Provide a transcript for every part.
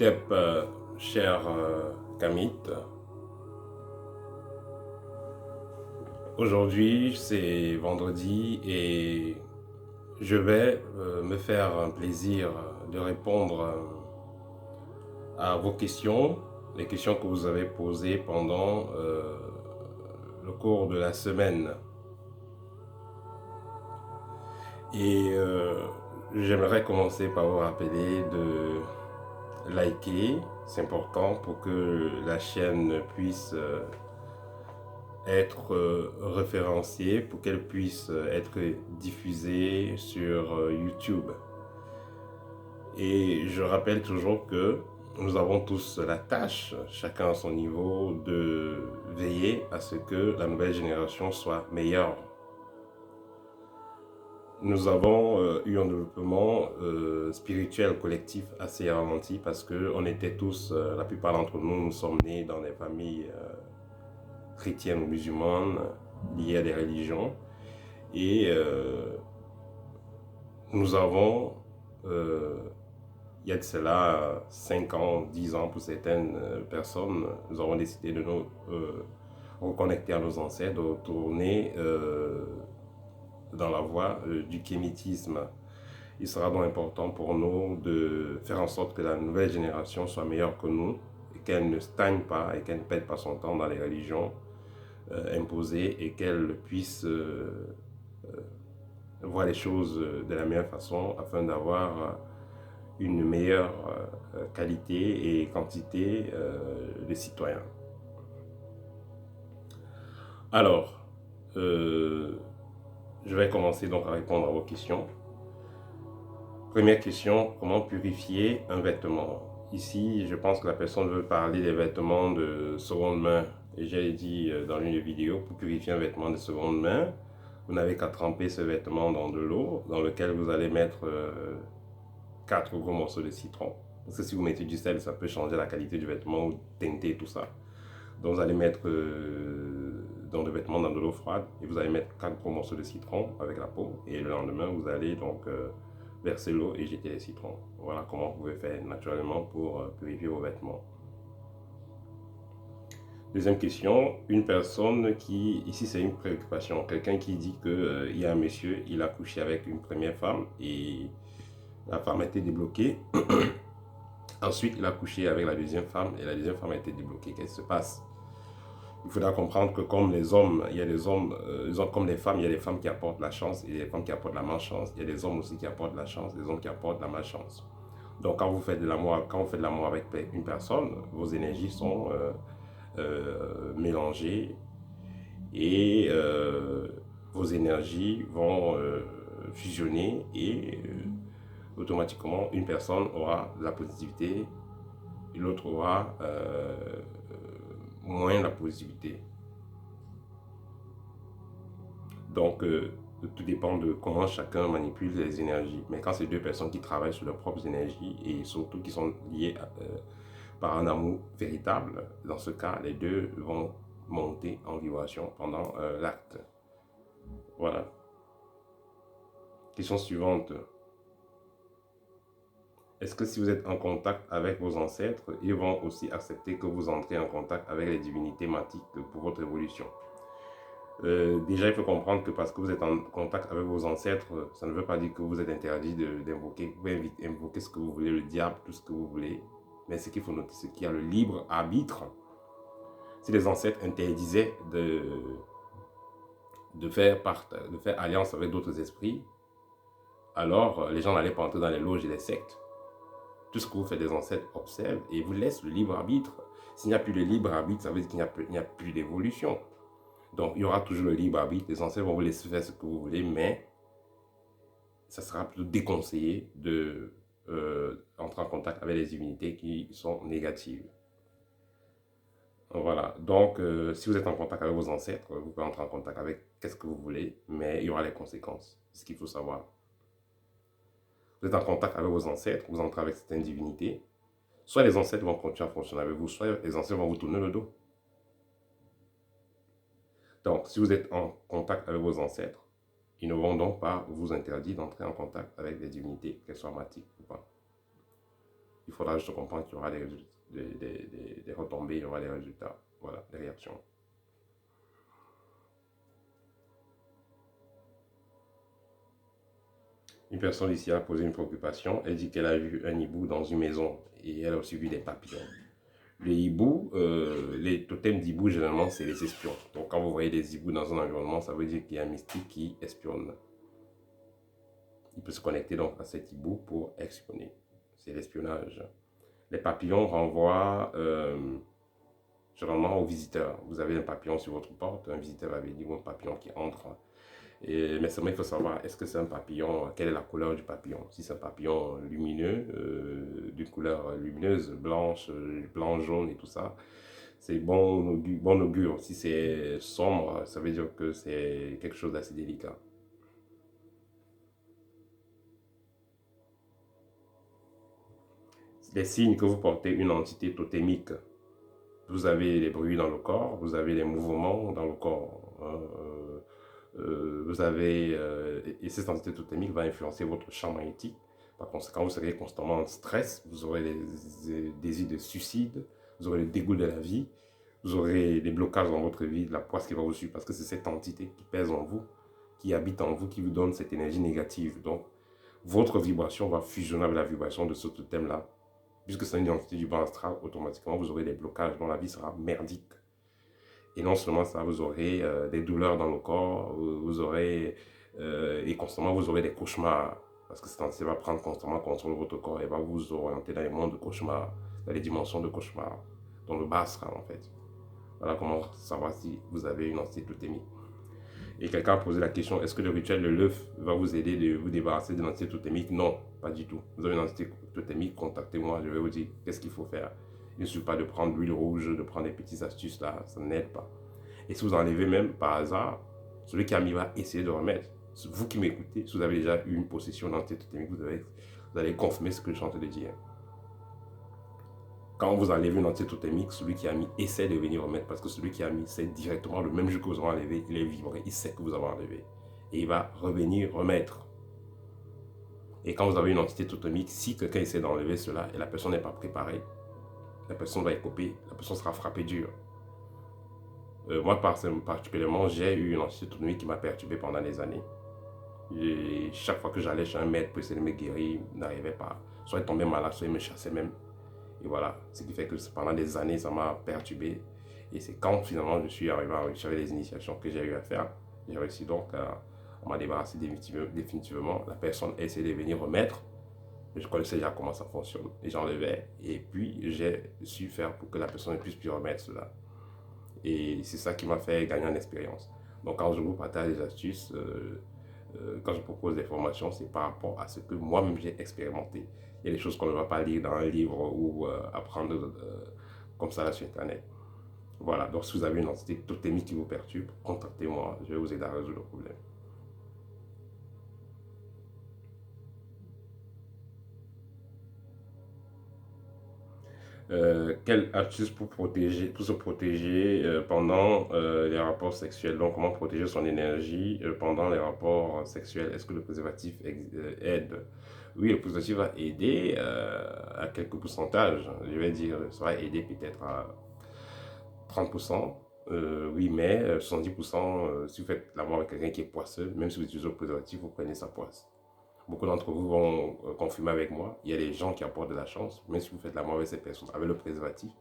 Hotep, cher Kamit, aujourd'hui c'est vendredi et je vais me faire un plaisir de répondre à vos questions, les questions que vous avez posées pendant le cours de la semaine. Et j'aimerais commencer par vous rappeler de liker, c'est important pour que la chaîne puisse être référenciée, pour qu'elle puisse être diffusée sur YouTube. Et je rappelle toujours que nous avons tous la tâche, chacun à son niveau, de veiller à ce que la nouvelle génération soit meilleure. Nous avons eu un développement spirituel collectif assez ralenti parce qu'on était tous, la plupart d'entre nous, nous sommes nés dans des familles chrétiennes ou musulmanes liées à des religions. Et nous avons, il y a de cela 5 ans, 10 ans pour certaines personnes, nous avons décidé de nous reconnecter à nos ancêtres, de retourner dans la voie du kémitisme. Il sera donc important pour nous de faire en sorte que la nouvelle génération soit meilleure que nous et qu'elle ne stagne pas et qu'elle ne perde pas son temps dans les religions imposées et qu'elle puisse voir les choses de la meilleure façon afin d'avoir une meilleure qualité et quantité de citoyens. Alors, je vais commencer donc à répondre à vos questions. Première question, comment purifier un vêtement? Ici, je pense que la personne veut parler des vêtements de seconde main. Et j'ai dit dans une vidéo, pour purifier un vêtement de seconde main, vous n'avez qu'à tremper ce vêtement dans de l'eau, dans lequel vous allez mettre 4 gros morceaux de citron. Parce que si vous mettez du sel, ça peut changer la qualité du vêtement ou teinter tout ça. Donc vous allez mettre dans le vêtement dans de l'eau froide et vous allez mettre 4 gros morceaux de citron avec la peau. Et le lendemain, vous allez donc verser l'eau et jeter les citrons. Voilà comment vous pouvez faire naturellement pour purifier vos vêtements. Deuxième question, une personne qui, ici c'est une préoccupation, quelqu'un qui dit qu'il y a un monsieur, il a couché avec une première femme et la femme a été débloquée. Ensuite, il a couché avec la deuxième femme et la deuxième femme a été débloquée. Qu'est-ce qui se passe? Il faudra comprendre que comme les hommes, il y a des hommes, comme les femmes, il y a des femmes qui apportent la chance et des femmes qui apportent la malchance. Il y a des hommes aussi qui apportent la chance, des hommes qui apportent la malchance. Donc quand vous faites de l'amour, avec une personne, vos énergies sont mélangées et vos énergies vont fusionner et automatiquement une personne aura de la positivité et l'autre aura moins la positivité. Donc tout dépend de comment chacun manipule les énergies. Mais quand c'est deux personnes qui travaillent sur leurs propres énergies et surtout qui sont liées par un amour véritable, dans ce cas, les deux vont monter en vibration pendant l'acte. Voilà. Question suivante. Est-ce que si vous êtes en contact avec vos ancêtres, ils vont aussi accepter que vous entrez en contact avec les divinités matiques pour votre évolution? Déjà, il faut comprendre que parce que vous êtes en contact avec vos ancêtres, ça ne veut pas dire que vous êtes interdit d'invoquer. Vous pouvez invoquer ce que vous voulez, le diable, tout ce que vous voulez. Mais ce qu'il faut noter, c'est qu'il y a le libre arbitre. Si les ancêtres interdisaient de faire alliance avec d'autres esprits, alors les gens n'allaient pas entrer dans les loges et les sectes. Tout ce que vous faites des ancêtres observent et vous laissent le libre arbitre. S'il n'y a plus de libre arbitre, ça veut dire qu'il n'y a plus d'évolution. Donc, il y aura toujours le libre arbitre. Les ancêtres vont vous laisser faire ce que vous voulez, mais ça sera plutôt déconseillé de entrer en contact avec les divinités qui sont négatives. Voilà. Donc, si vous êtes en contact avec vos ancêtres, vous pouvez entrer en contact avec qu'est-ce que vous voulez, mais il y aura les conséquences. C'est ce qu'il faut savoir. Vous êtes en contact avec vos ancêtres, vous entrez avec certaines divinités. Soit les ancêtres vont continuer à fonctionner avec vous, soit les ancêtres vont vous tourner le dos. Donc, si vous êtes en contact avec vos ancêtres, ils ne vont donc pas vous interdire d'entrer en contact avec des divinités, qu'elles soient matiques ou pas. Il faudra juste comprendre qu'il y aura des retombées, il y aura des résultats, voilà, des réactions. Une personne ici a posé une préoccupation. Elle dit qu'elle a vu un hibou dans une maison et elle a aussi vu des papillons. Les hiboux, les totems d'hibou, généralement, c'est les espions. Donc, quand vous voyez des hiboux dans un environnement, ça veut dire qu'il y a un mystique qui espionne. Il peut se connecter donc à cet hibou pour espionner. C'est l'espionnage. Les papillons renvoient généralement aux visiteurs. Vous avez un papillon sur votre porte, un visiteur va venir, ou un papillon qui entre. Mais seulement il faut savoir, est-ce que c'est un papillon, quelle est la couleur du papillon? Si c'est un papillon lumineux, d'une couleur lumineuse, blanche, blanc, jaune et tout ça, c'est bon augure. Si c'est sombre, ça veut dire que c'est quelque chose d'assez délicat. Les signes que vous portez une entité totémique. Vous avez les bruits dans le corps, vous avez les mouvements dans le corps. Vous avez, et cette entité totémique va influencer votre champ magnétique. Par conséquent, vous serez constamment en stress, vous aurez des désirs de suicide, vous aurez le dégoût de la vie, vous aurez des blocages dans votre vie, de la poisse qui va vous suivre, parce que c'est cette entité qui pèse en vous, qui habite en vous, qui vous donne cette énergie négative. Donc, votre vibration va fusionner avec la vibration de ce totem-là. Puisque c'est une identité du bas astral, automatiquement, vous aurez des blocages dont la vie sera merdique. Et non seulement ça, vous aurez des douleurs dans le corps, vous aurez, et constamment, vous aurez des cauchemars. Parce que cette entité va prendre constamment contrôle de votre corps et va vous orienter dans les mondes de cauchemars, dans les dimensions de cauchemars, dans le bas astral en fait. Voilà comment savoir si vous avez une entité totémique. Et quelqu'un a posé la question, est-ce que le rituel de l'œuf va vous aider de vous débarrasser de l'entité totémique? Non, pas du tout. Vous avez une entité totémique, contactez-moi, je vais vous dire qu'est-ce qu'il faut faire. Il ne suffit pas de prendre l'huile rouge, de prendre des petites astuces là, ça n'aide pas. Et si vous enlevez même par hasard, celui qui a mis va essayer de remettre. Vous qui m'écoutez, si vous avez déjà eu une possession d'entité totémique, vous allez confirmer ce que je suis en train de dire. Quand vous enlevez une entité totémique, celui qui a mis essaie de venir remettre parce que celui qui a mis, c'est directement le même jour que vous avez enlevé, il est vibré, il sait que vous avez enlevé. Et il va revenir remettre. Et quand vous avez une entité totémique, si quelqu'un essaie d'enlever cela et la personne n'est pas préparée, la personne va écoper, la personne sera frappée dur. Moi, particulièrement, j'ai eu une entité totémique qui m'a perturbé pendant des années. Et chaque fois que j'allais chez un maître pour essayer de me guérir, il n'arrivait pas. Soit il tombait malade, soit il me chassait même. Et voilà, ce qui fait que pendant des années, ça m'a perturbé. Et c'est quand finalement je suis arrivé à réussir les initiations que j'ai eu à faire. J'ai réussi donc à m'en débarrasser définitivement. La personne a essayé de venir remettre. Je connaissais déjà comment ça fonctionne. Et j'enlevais. Et puis, j'ai su faire pour que la personne ne puisse plus remettre cela. Et c'est ça qui m'a fait gagner en expérience. Donc, quand je vous partage des astuces, quand je propose des formations, c'est par rapport à ce que moi-même j'ai expérimenté. Il y a des choses qu'on ne va pas lire dans un livre ou apprendre comme ça là sur Internet. Voilà, donc si vous avez une entité totémique qui vous perturbe, contactez-moi, je vais vous aider à résoudre le problème. Quelle astuce pour se protéger pendant les rapports sexuels? Donc, comment protéger son énergie pendant les rapports sexuels? Est-ce que le préservatif aide? Oui, le préservatif va aider à quelques pourcentages. Je vais dire, ça va aider peut-être à 30%. Oui, mais 70%, si vous faites l'amour avec quelqu'un qui est poisseux, même si vous utilisez le préservatif, vous prenez sa poisse. Beaucoup d'entre vous vont confirmer avec moi. Il y a des gens qui apportent de la chance, même si vous faites l'amour avec cette personne, avec le préservatif.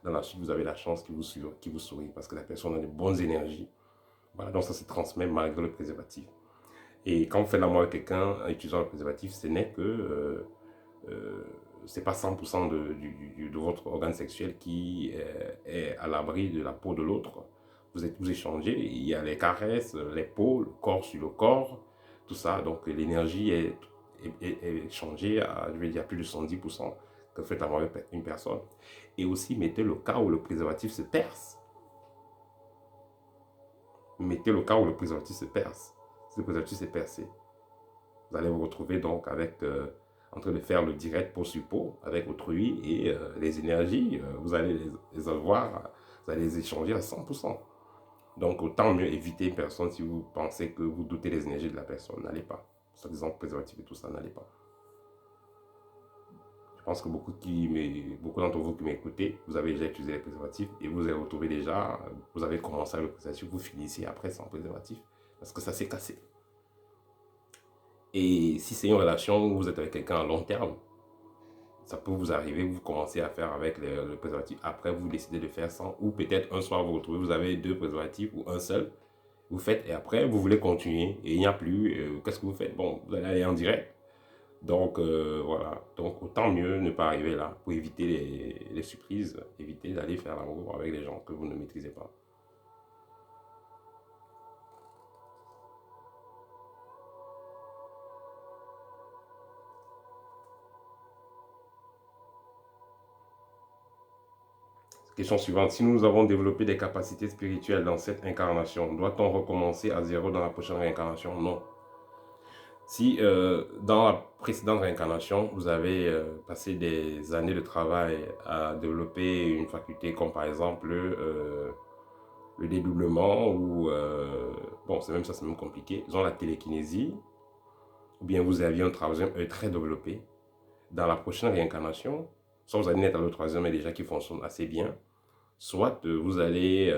Dans la suite, vous avez la chance qui vous sourit parce que la personne a de bonnes énergies. Voilà, donc ça se transmet malgré le préservatif. Et quand vous faites l'amour avec quelqu'un en utilisant le préservatif, ce n'est que c'est pas 100% de votre organe sexuel qui est à l'abri de la peau de l'autre. Vous échangez, il y a les caresses, les peaux, le corps sur le corps, tout ça. Donc l'énergie est échangée à, je vais dire, plus de 110% que vous faites l'amour avec une personne. Et aussi, mettez le cas où le préservatif se perce. Mettez le cas où le préservatif se perce. Si le préservatif s'est percé, vous allez vous retrouver donc avec en train de faire le direct peau sur peau avec autrui et les énergies, vous allez les avoir, vous allez les échanger à 100%. Donc autant mieux éviter une personne si vous pensez que vous doutez des énergies de la personne, n'allez pas. Soit disant préservatif et tout ça, n'allez pas. Je pense que beaucoup d'entre vous qui m'écoutez, vous avez déjà utilisé les préservatifs et vous avez retrouvé déjà, vous avez commencé avec le préservatif, vous finissez après sans préservatif parce que ça s'est cassé. Et si c'est une relation où vous êtes avec quelqu'un à long terme, ça peut vous arriver, vous commencez à faire avec le préservatif, après vous décidez de faire sans, ou peut-être un soir vous retrouvez, vous avez 2 préservatifs ou un seul, vous faites et après vous voulez continuer et il n'y a plus, qu'est-ce que vous faites? Bon, vous allez aller en direct. Donc voilà, donc autant mieux ne pas arriver là pour éviter les surprises, éviter d'aller faire l'amour avec des gens que vous ne maîtrisez pas. Question suivante, si nous avons développé des capacités spirituelles dans cette incarnation, doit-on recommencer à zéro dans la prochaine réincarnation? Non. Si dans la précédente réincarnation, vous avez passé des années de travail à développer une faculté comme par exemple le dédoublement ou, bon, c'est même ça, c'est même compliqué, disons la télékinésie, ou bien vous aviez un troisième œil très développé, dans la prochaine réincarnation, soit vous allez naître dans le troisième œil déjà qui fonctionne assez bien, soit vous allez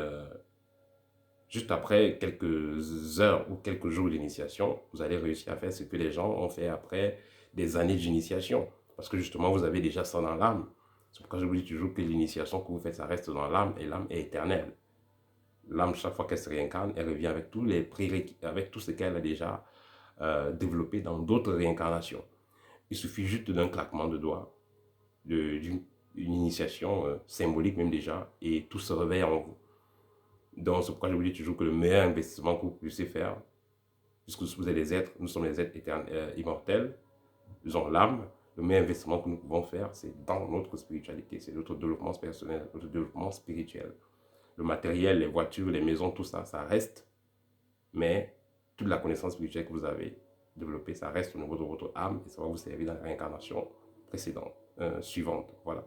juste après quelques heures ou quelques jours d'initiation, vous allez réussir à faire ce que les gens ont fait après des années d'initiation. Parce que justement, vous avez déjà ça dans l'âme. C'est pourquoi je vous dis toujours que l'initiation que vous faites, ça reste dans l'âme et l'âme est éternelle. L'âme, chaque fois qu'elle se réincarne, elle revient avec tous les prérequis, avec tout ce qu'elle a déjà développé dans d'autres réincarnations. Il suffit juste d'un claquement de doigts, d'une initiation symbolique même déjà, et tout se réveille en vous. Donc, c'est pourquoi je vous dis toujours que le meilleur investissement que vous puissiez faire, puisque vous êtes des êtres, nous sommes des êtres éternels, immortels, nous avons l'âme, le meilleur investissement que nous pouvons faire, c'est dans notre spiritualité, c'est notre développement personnel, notre développement spirituel. Le matériel, les voitures, les maisons, tout ça, ça reste, mais toute la connaissance spirituelle que vous avez développée, ça reste au niveau de votre âme et ça va vous servir dans la réincarnation précédente, suivante. Voilà.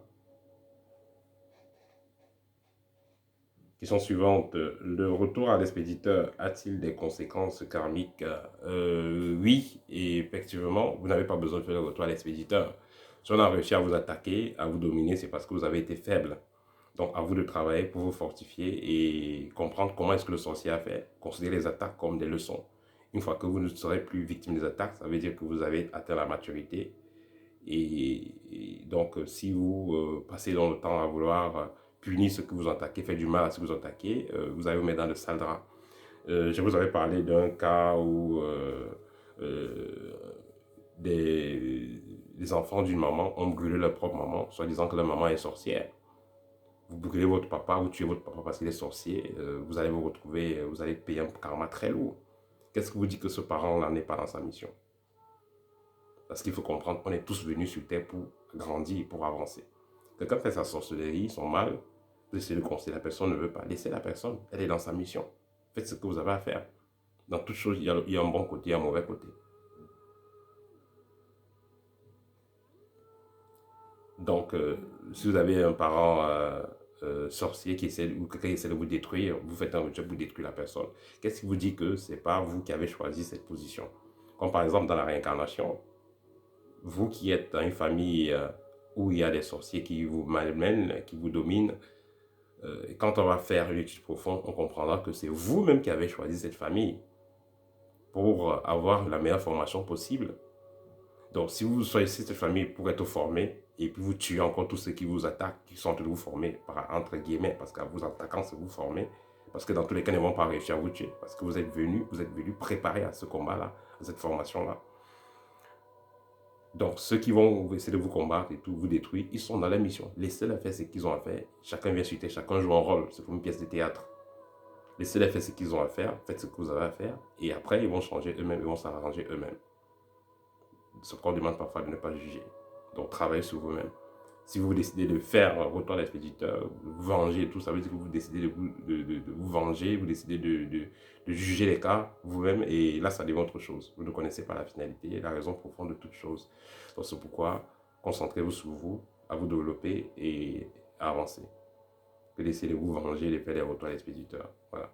Question suivante. Le retour à l'expéditeur a-t-il des conséquences karmiques? Oui, et effectivement, vous n'avez pas besoin de faire le retour à l'expéditeur. Si on a réussi à vous attaquer, à vous dominer, c'est parce que vous avez été faible. Donc, à vous de travailler pour vous fortifier et comprendre comment est-ce que le sorcier a fait. Considérez les attaques comme des leçons. Une fois que vous ne serez plus victime des attaques, ça veut dire que vous avez atteint la maturité. Et donc, si vous passez dans le temps à vouloir punir ce que vous attaquez, faire du mal à ce que vous attaquez, vous allez vous mettre dans le sale drap. Je vous avais parlé d'un cas où euh, des enfants d'une maman ont brûlé leur propre maman, soit disant que leur maman est sorcière. Vous brûlez votre papa, vous tuez votre papa parce qu'il est sorcier, vous allez vous retrouver, vous allez payer un karma très lourd. Qu'est-ce que vous dit que ce parent-là n'est pas dans sa mission? Parce qu'il faut comprendre qu'on est tous venus sur Terre pour grandir, pour avancer. Quelqu'un fait sa sorcellerie, son mal, vous essayez de conseiller, la personne ne veut pas. Laissez la personne, elle est dans sa mission. Faites ce que vous avez à faire. Dans toute chose, il y a un bon côté et un mauvais côté. Donc, si vous avez un parent sorcier qui essaie, ou quelqu'un qui essaie de vous détruire, vous faites un job pour détruire la personne. Qu'est-ce qui vous dit que ce n'est pas vous qui avez choisi cette position? Comme par exemple dans la réincarnation, vous qui êtes dans une famille où il y a des sorciers qui vous malmènent, qui vous dominent, quand on va faire une étude profonde, on comprendra que c'est vous-même qui avez choisi cette famille pour avoir la meilleure formation possible. Donc, si vous choisissez cette famille pour être formé, et puis vous tuez encore tous ceux qui vous attaquent, qui sont en train de vous former, entre guillemets, parce qu'à vous attaquant, c'est vous former, parce que dans tous les cas, ils ne vont pas réussir à vous tuer, parce que vous êtes venu préparer à ce combat-là, à cette formation-là. Donc, ceux qui vont essayer de vous combattre et tout, vous détruire, ils sont dans la mission. Laissez-les faire ce qu'ils ont à faire. Chacun vient sur terre, chacun joue un rôle. C'est comme une pièce de théâtre. Laissez-les faire ce qu'ils ont à faire, faites ce que vous avez à faire, et après, ils vont changer eux-mêmes, ils vont s'arranger eux-mêmes. Ce qu'on demande parfois de ne pas juger. Donc, travaillez sur vous-même. Si vous décidez de faire un retour à l'expéditeur, vous venger et tout, ça veut dire que vous décidez de vous venger, vous décidez de juger les cas vous-même, et là, ça devient autre chose. Vous ne connaissez pas la finalité, la raison profonde de toute chose. Donc, c'est pourquoi concentrez-vous sur vous, à vous développer et à avancer. Que d'essayer de vous venger, de faire des retours à l'expéditeur. Voilà.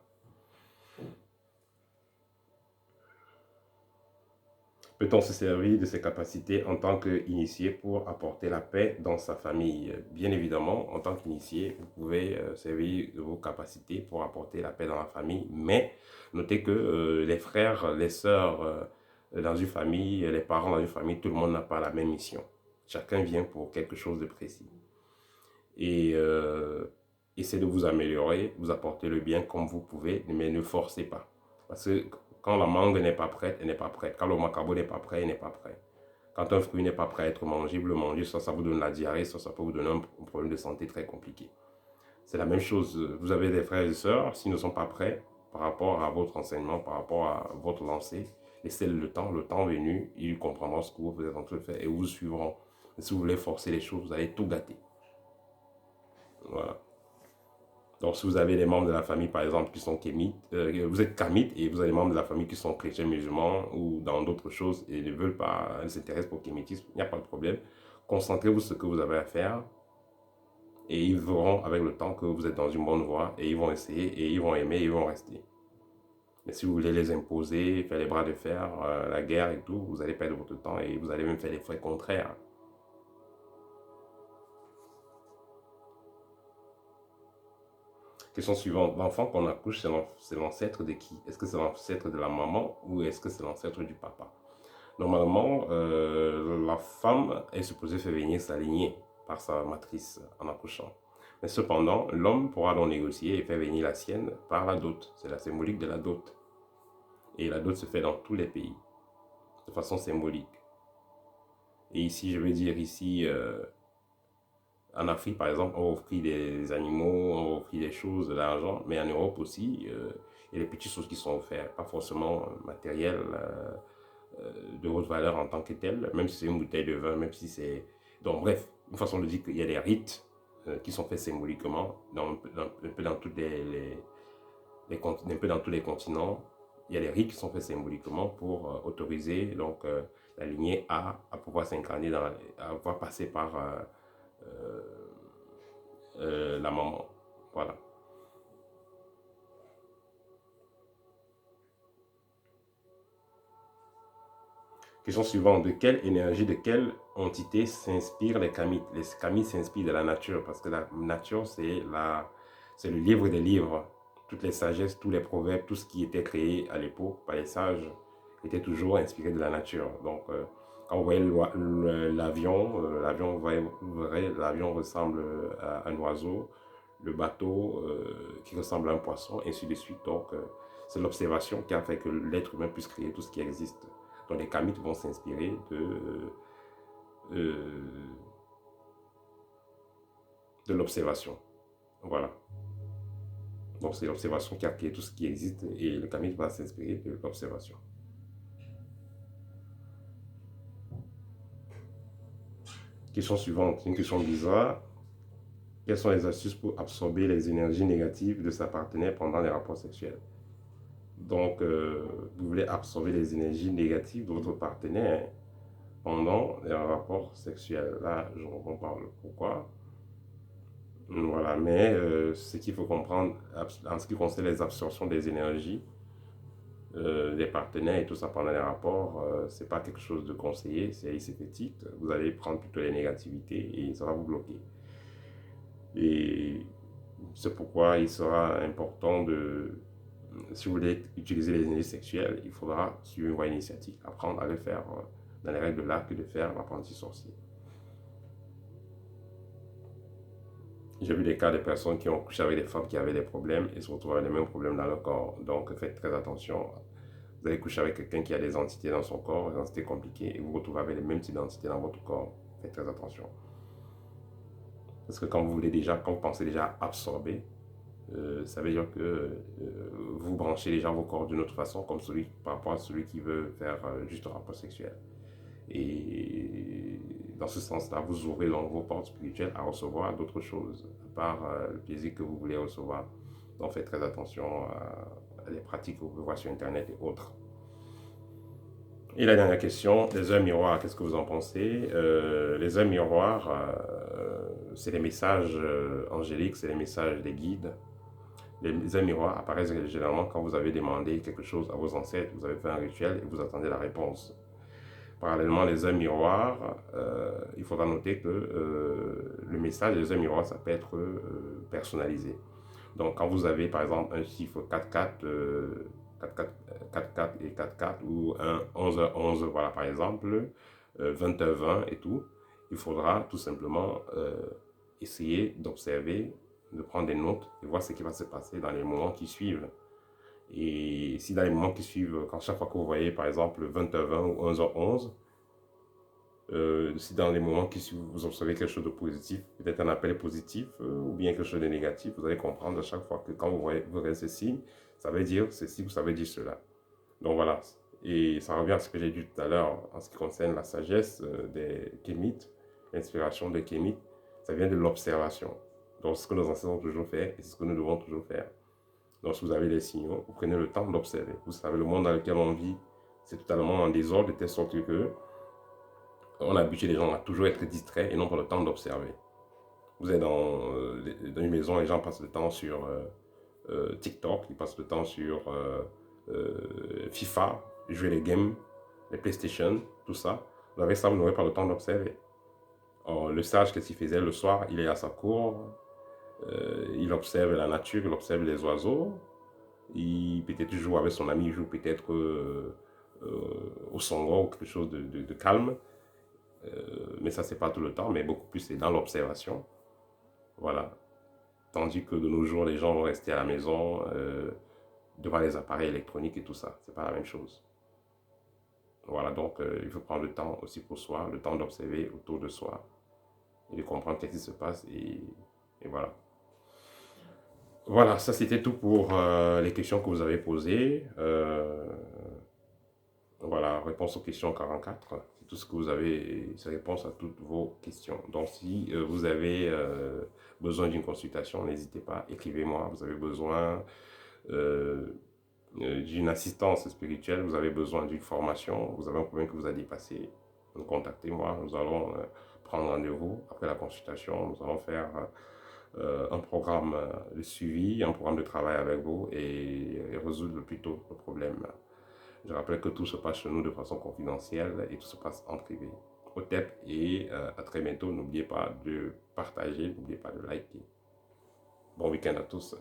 Peut-on se servir de ses capacités en tant qu'initié pour apporter la paix dans sa famille? Bien évidemment, en tant qu'initié, vous pouvez servir de vos capacités pour apporter la paix dans la famille, mais notez que les frères, les sœurs dans une famille, les parents dans une famille, tout le monde n'a pas la même mission. Chacun vient pour quelque chose de précis. Et essayez de vous améliorer, vous apporter le bien comme vous pouvez, mais ne forcez pas. Parce que quand la mangue n'est pas prête, elle n'est pas prête. Quand le macabo n'est pas prêt, il n'est pas prêt. Quand un fruit n'est pas prêt à être mangible, le manger, soit ça vous donne la diarrhée, soit ça peut vous donner un problème de santé très compliqué. C'est la même chose. Vous avez des frères et sœurs, s'ils ne sont pas prêts par rapport à votre enseignement, par rapport à votre lancée, laissez le temps venu, ils comprendront ce que vous êtes en train de faire et vous suivront. Mais si vous voulez forcer les choses, vous allez tout gâter. Voilà. Donc, si vous avez des membres de la famille, par exemple, qui sont kémites, vous êtes kamites et vous avez des membres de la famille qui sont chrétiens, musulmans ou dans d'autres choses et ne veulent pas, ne s'intéressent pas au kémitisme, il n'y a pas de problème. Concentrez-vous sur ce que vous avez à faire et ils verront avec le temps que vous êtes dans une bonne voie et ils vont essayer et ils vont aimer et ils vont rester. Mais si vous voulez les imposer, faire les bras de fer, la guerre et tout, vous allez perdre votre temps et vous allez même faire les frais contraires. Question suivante. L'enfant qu'on accouche, c'est l'ancêtre de qui? Est-ce que c'est l'ancêtre de la maman ou est-ce que c'est l'ancêtre du papa? Normalement, la femme est supposée faire venir sa lignée par sa matrice en accouchant. Mais cependant, l'homme pourra donc négocier et faire venir la sienne par la dot. C'est la symbolique de la dot. Et la dot se fait dans tous les pays, de façon symbolique. Et ici, je veux dire ici, en Afrique, par exemple, on offre des animaux, on offre des choses, de l'argent, mais en Europe aussi, il y a des petites choses qui sont offertes, pas forcément matérielles, de haute valeur en tant que telles, même si c'est une bouteille de vin, même si c'est... Donc bref, une façon de dire qu'il y a des rites qui sont faits symboliquement, un peu dans toutes un peu dans tous les continents, il y a des rites qui sont faits symboliquement pour autoriser donc, la lignée à pouvoir s'incarner, à pouvoir passer par la maman. Voilà. Question suivante. De quelle énergie, de quelle entité s'inspirent les kamites? Les kamites s'inspirent de la nature parce que la nature, c'est le livre des livres. Toutes les sagesses, tous les proverbes, tout ce qui était créé à l'époque par les sages était toujours inspiré de la nature. Donc, quand vous voyez l'avion, l'avion ressemble à un oiseau, le bateau qui ressemble à un poisson, ainsi de suite. Donc, c'est l'observation qui a fait que l'être humain puisse créer tout ce qui existe. Donc les kamites vont s'inspirer de l'observation. Voilà. Donc c'est l'observation qui a créé tout ce qui existe et le kamite va s'inspirer de l'observation. Question suivante, une question bizarre. Quelles sont les astuces pour absorber les énergies négatives de sa partenaire pendant les rapports sexuels? Donc, vous voulez absorber les énergies négatives de votre partenaire pendant les rapports sexuels. Là, je ne comprends pas le pourquoi. Voilà, mais ce qu'il faut comprendre en ce qui concerne les absorptions des énergies, des partenaires et tout ça pendant les rapports, c'est pas quelque chose de conseillé, c'est asymptotique. Vous allez prendre plutôt les négativités et ça va vous bloquer. Et c'est pourquoi il sera important de, si vous voulez utiliser les énergies sexuelles, il faudra suivre une voie initiatique, apprendre à le faire dans les règles de l'art que de faire l'apprenti sorcier. J'ai vu des cas de personnes qui ont couché avec des femmes qui avaient des problèmes et se retrouvent avec les mêmes problèmes dans leur corps. Donc faites très attention. Vous allez coucher avec quelqu'un qui a des entités dans son corps, des entités compliquées, et vous vous retrouvez avec les mêmes types d'entités dans votre corps. Faites très attention. Parce que quand vous pensez déjà absorber, ça veut dire que vous branchez déjà vos corps d'une autre façon, comme par rapport à celui qui veut faire juste un rapport sexuel. Et dans ce sens-là, vous ouvrez donc vos portes spirituelles à recevoir d'autres choses, à part le plaisir que vous voulez recevoir. Donc faites très attention à les pratiques que vous pouvez voir sur Internet et autres. Et la dernière question, les œuvres miroirs, qu'est-ce que vous en pensez? Les œuvres miroirs, c'est les messages angéliques, c'est les messages des guides. Les œuvres miroirs apparaissent généralement quand vous avez demandé quelque chose à vos ancêtres, vous avez fait un rituel et vous attendez la réponse. parallèlement les œuvres miroirs, il faudra noter que le message des œuvres miroirs, ça peut être personnalisé. Donc, quand vous avez par exemple un chiffre 4-4, 4-4, 4-4 et 4-4 ou un 11-11, voilà par exemple, 20-20 et tout, il faudra tout simplement essayer d'observer, de prendre des notes et voir ce qui va se passer dans les moments qui suivent. Et si dans les moments qui suivent, quand chaque fois que vous voyez par exemple 20-20 ou 11-11, si dans les moments qui suivent, vous observez quelque chose de positif, peut-être un appel positif ou bien quelque chose de négatif, vous allez comprendre à chaque fois que quand vous voyez ce signe, ça veut dire ceci ou ça veut dire cela. Donc voilà. Et ça revient à ce que j'ai dit tout à l'heure en ce qui concerne la sagesse des kémites, l'inspiration des kémites, ça vient de l'observation. Donc, ce que nos ancêtres ont toujours fait et ce que nous devons toujours faire. Donc, si vous avez des signaux, vous prenez le temps d'observer. Vous savez, le monde dans lequel on vit, c'est totalement en désordre, de telle sorte que on a habitué les gens à toujours être distraits et non pas le temps d'observer. Vous êtes dans une maison, les gens passent le temps sur TikTok, ils passent le temps sur FIFA, jouer les games, les PlayStation, tout ça. Vous avez ça, vous n'aurez pas le temps d'observer. Le sage, qu'est-ce qu'il faisait le soir? Il est à sa cour, il observe la nature, il observe les oiseaux, il peut-être joue avec son ami, il joue peut-être au songo ou quelque chose de calme. Mais ça, c'est pas tout le temps, mais beaucoup plus c'est dans l'observation. Voilà. Tandis que de nos jours, les gens vont rester à la maison devant les appareils électroniques et tout ça. C'est pas la même chose. Voilà, donc il faut prendre le temps aussi pour soi, le temps d'observer autour de soi et de comprendre qu'est-ce qui se passe et voilà. Voilà, ça c'était tout pour les questions que vous avez posées. Voilà, réponse aux questions 44. C'est tout ce que vous avez, c'est réponse à toutes vos questions. Donc, si vous avez besoin d'une consultation, n'hésitez pas, écrivez-moi. Vous avez besoin d'une assistance spirituelle, vous avez besoin d'une formation, vous avez un problème que vous avez dépassé, contactez-moi. Nous allons prendre rendez-vous après la consultation. Nous allons faire un programme de suivi, un programme de travail avec vous et résoudre le plus tôt le problème. Je rappelle que tout se passe chez nous de façon confidentielle et tout se passe en privé. Au TEP et à très bientôt. N'oubliez pas de partager, n'oubliez pas de liker. Bon week-end à tous.